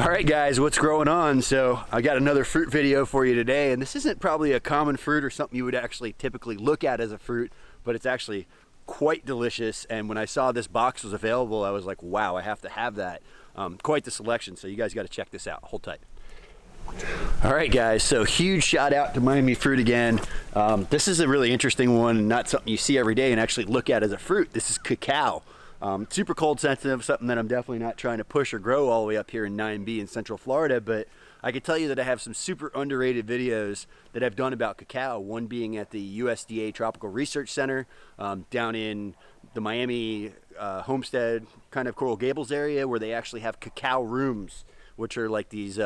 All right guys, what's growing on? So I got another fruit video for you today, and this isn't probably a common fruit or something you would actually typically look at as a fruit, but it's actually quite delicious. And when I saw this box was available, I was like, wow, I have to have that. Quite the selection, so you guys got to check this out. Hold tight. All right guys, so huge shout out to Miami Fruit again. This is a really interesting one, and not something you see every day and actually look at as a fruit. This is cacao. Super cold sensitive, something that I'm definitely not trying to push or grow all the way up here in 9B in Central Florida, but I can tell you that I have some super underrated videos that I've done about cacao, one being at the USDA Tropical Research Center down in the Miami Homestead kind of Coral Gables area, where they actually have cacao rooms, which are like these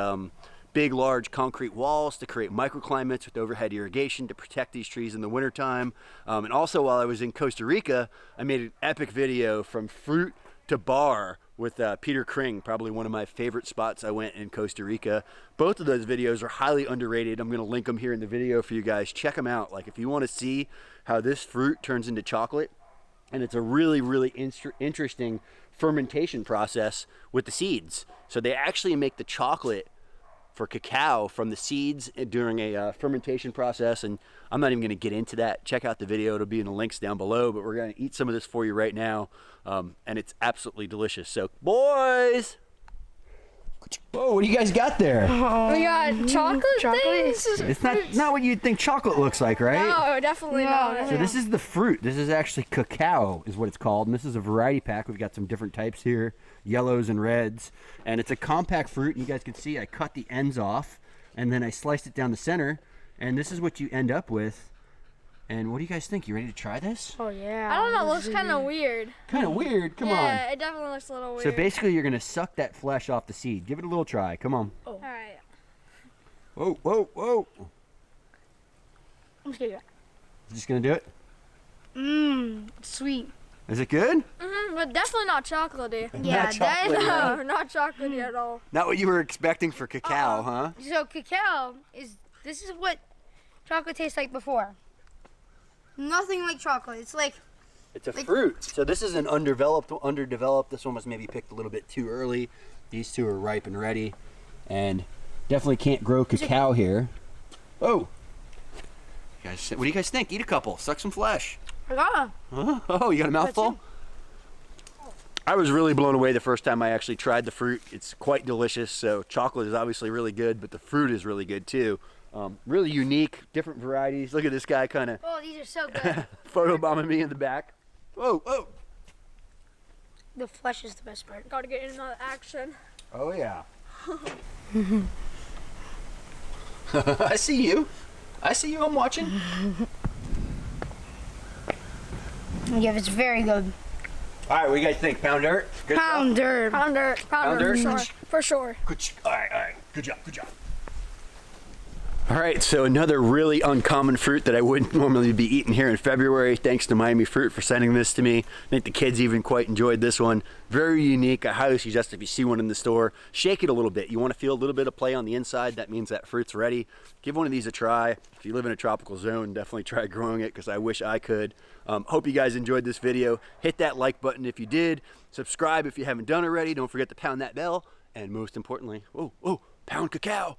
big, large concrete walls to create microclimates with overhead irrigation to protect these trees in the wintertime. And also, while I was in Costa Rica, I made an epic video from fruit to bar with Peter Kring, probably one of my favorite spots I went in Costa Rica. Both of those videos are highly underrated. I'm gonna link them here in the video for you guys. Check them out. Like, if you wanna see how this fruit turns into chocolate, and it's a really, really interesting fermentation process with the seeds. So they actually make the chocolate for cacao from the seeds during a fermentation process, and I'm not even going to get into that. Check out the video, it'll be in the links down below, but we're going to eat some of this for you right now, and it's absolutely delicious. So boys, whoa, what do you guys got there? We got chocolate things. It's not what you'd think chocolate looks like, right? No, definitely not. So this is the fruit. This is actually cacao is what it's called, and this is a variety pack. We've got some different types here, yellows and reds, and it's a compact fruit. And you guys can see I cut the ends off, and then I sliced it down the center, and this is what you end up with. And what do you guys think? You ready to try this? Oh yeah. I don't know, it looks kind of weird. Kind of weird? Come on. Yeah, it definitely looks a little weird. So basically you're going to suck that flesh off the seed. Give it a little try. Come on. Oh. All right. Whoa, whoa, whoa. I'm just gonna do it. You just going to do it? Mmm, sweet. Is it good? But definitely not chocolatey. Yeah, No, not chocolatey at all. Not what you were expecting for cacao, huh? So cacao this is what chocolate tastes like before. Nothing like chocolate. It's like it's a fruit. So this is an underdeveloped. This one was maybe picked a little bit too early. These two are ripe and ready, and definitely can't grow cacao here. Oh, guys, what do you guys think? Eat a couple, suck some flesh. I got Oh, you got a mouthful? I was really blown away the first time I actually tried the fruit. It's quite delicious. So chocolate is obviously really good, but the fruit is really good too. Really unique, different varieties. Look at this guy kind of oh, these are so good. photobombing me in the back. Whoa, whoa. The flesh is the best part. Gotta get into the action. Oh yeah. I see you. I see you. I'm watching. Yeah, it's very good. All right, what do you guys think? Pound dirt? Good Pound dirt. Pound dirt, for sure. For sure. Good. All right. Good job. All right, so another really uncommon fruit that I wouldn't normally be eating here in February. Thanks to Miami Fruit for sending this to me. I think the kids even quite enjoyed this one. Very unique. I highly suggest if you see one in the store, shake it a little bit. You want to feel a little bit of play on the inside. That means that fruit's ready. Give one of these a try. If you live in a tropical zone, definitely try growing it, because I wish I could. Hope you guys enjoyed this video. Hit that like button if you did. Subscribe if you haven't done already. Don't forget to pound that bell. And most importantly, pound cacao.